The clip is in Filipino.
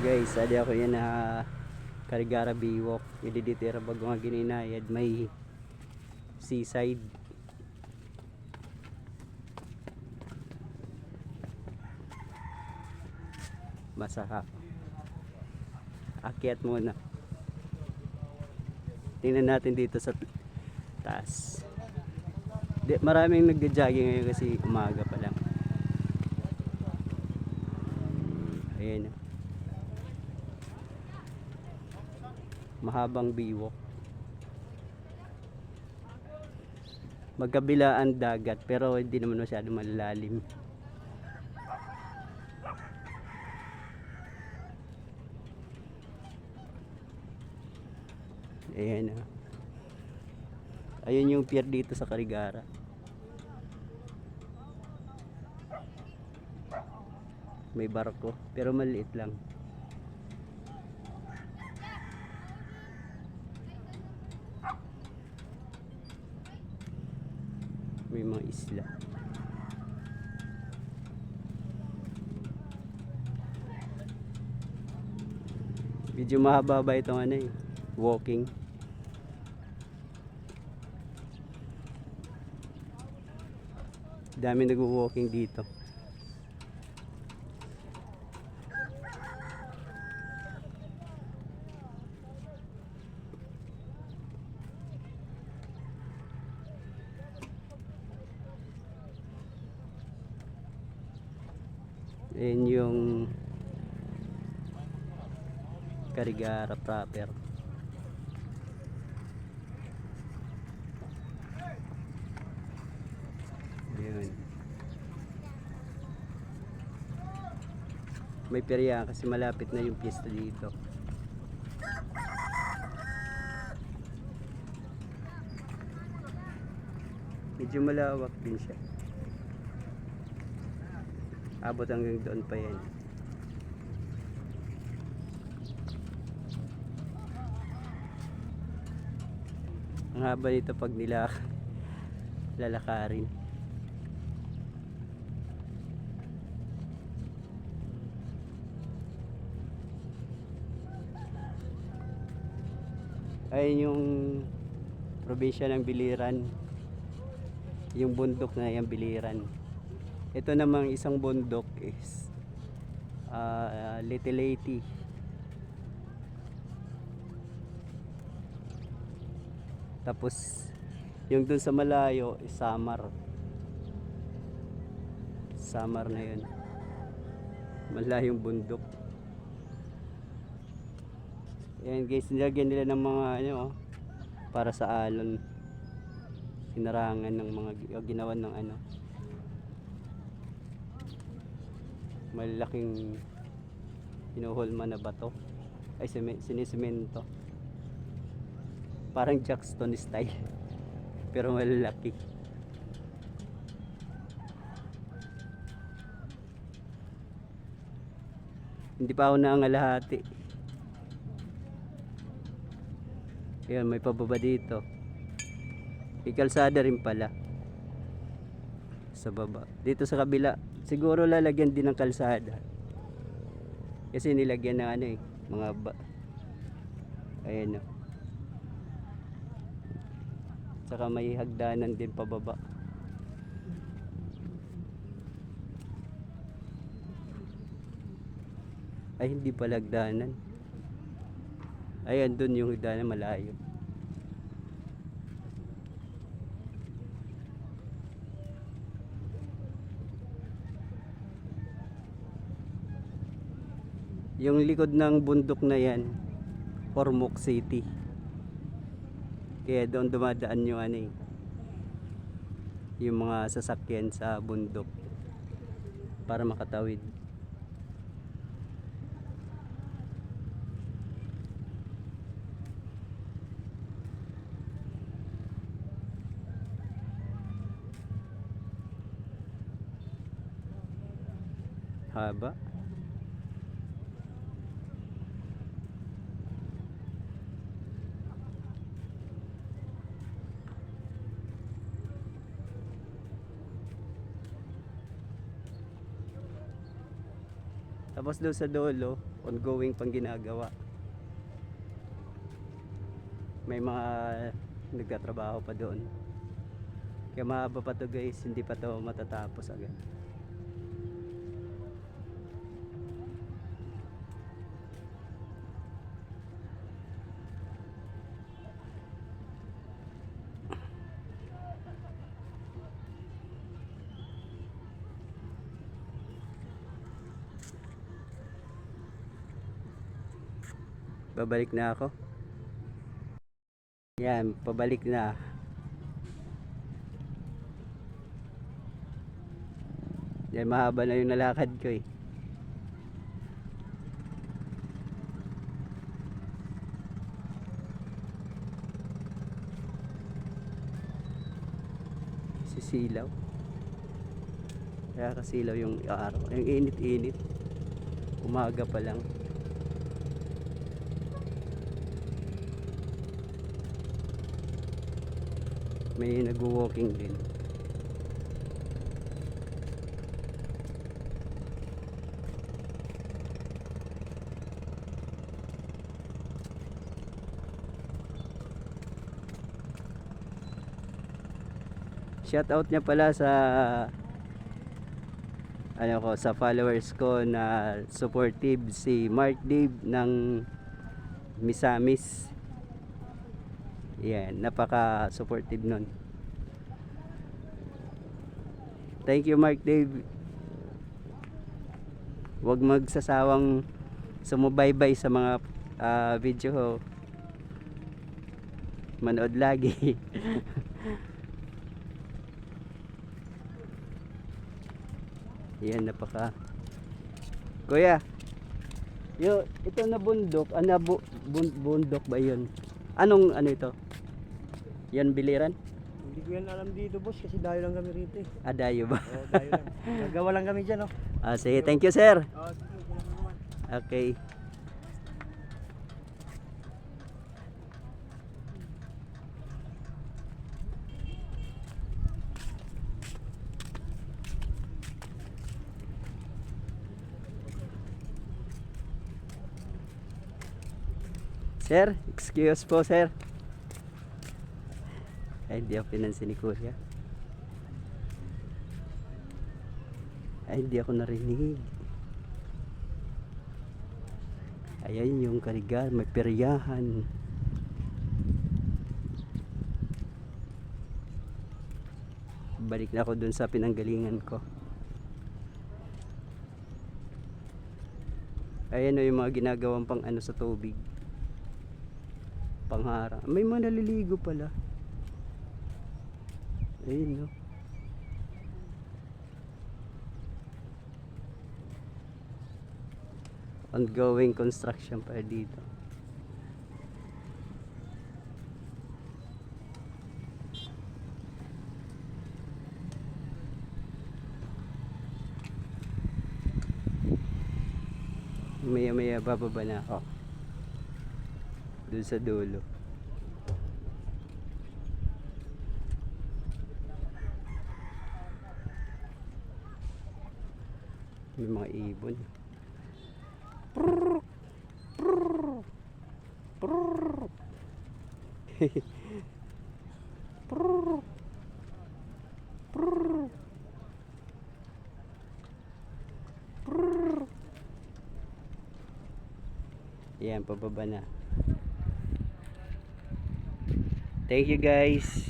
Guys, adi ako yan na Karigara Biwok. Ididitira bago nga gininayad may seaside. Masahap. Akyat muna. Tingnan natin dito sa taas. Maraming nagja-jogging ngayon kasi umaga pa lang. Ayan. Mahabang biwok. Magkabilaan dagat pero hindi naman masyado malalim. Ayan. Ayun yung pier dito sa Karigara. May barko pero maliit lang. May mga isla. Medyo mahaba ba itong ano eh, walking. Dami nag-walking dito. Ayan yung Karigara proper. Ayan. May perya kasi malapit na yung piyesta dito. Medyo malawak din siya. Abot hanggang doon pa yan. Ang haba nito pag nila lalakarin. Ayun yung probinsya ng Biliran. Yung bundok na yung Biliran. Ito namang isang bundok is Little Leyte. Tapos yung dun sa malayo is Samar. Samar na yun. Malayong bundok. Ayan guys, nilagyan nila ng mga ano, para sa alon. Sinarangan ng mga ginawan ng ano, malaking hinuhulma na bato ay sinisemento, parang Jackstone style pero malalaki. Hindi pa ako naangalahati. Ayan, may pababa dito. May kalsada rin pala sa baba. Dito sa kabila siguro lalagyan din ng kalsada kasi nilagyan ng ano eh, mga ayan o. Saka may hagdanan din pababa. Ay hindi pala hagdanan. Ayan dun yung hagdanan, malayo. Yung likod ng bundok na yan, Ormoc City. Kaya doon dumadaan yung ano eh, yung mga sasakyan sa bundok para makatawid. Haba. Tapos doon sa dulo, ongoing pang ginagawa. May mga nagtatrabaho pa doon. Kaya mahaba pa to guys, hindi pa to matatapos agad. Babalik na ako. Yan, pabalik na. Yan, mahaba na yung nalakad ko eh. Sisilaw. Kaya kasilaw yung araw. Yung init-init. Umaga pa lang. May nag-walking din. Shout out niya pala sa sa followers ko na supportive, si Mark Dave ng Misamis. Yan, napaka supportive nun. Thank you Mark Dave. Huwag magsasawang sumubaybay sa mga video ko. Manood lagi. Yan, napaka. Kuya, ito na bundok, bundok ba 'yun? Anong ano ito? Yan biliran? Hindi ko yan alam dito boss kasi dayo lang kami rito eh. Dayo ba? Oo, dayo lang. Nagawa lang kami dyan oh. Sige, thank you sir. Oo, sige, kailangan naman. Okay. Sir, excuse po sir. Ay, hindi ako pinansin ni Kuya. Ay, hindi ako narinig. Ayan yung Karigal, may peryahan. Balik na ako dun sa pinanggalingan ko. Ayan o yung mga ginagawang pang ano sa tubig. Panghara. May mga naliligo pala. Ayun no. Ongoing construction pa dito. Maya bababa na ako dun sa dulo. May mga ibon. Yan, pababa na. Thank you guys.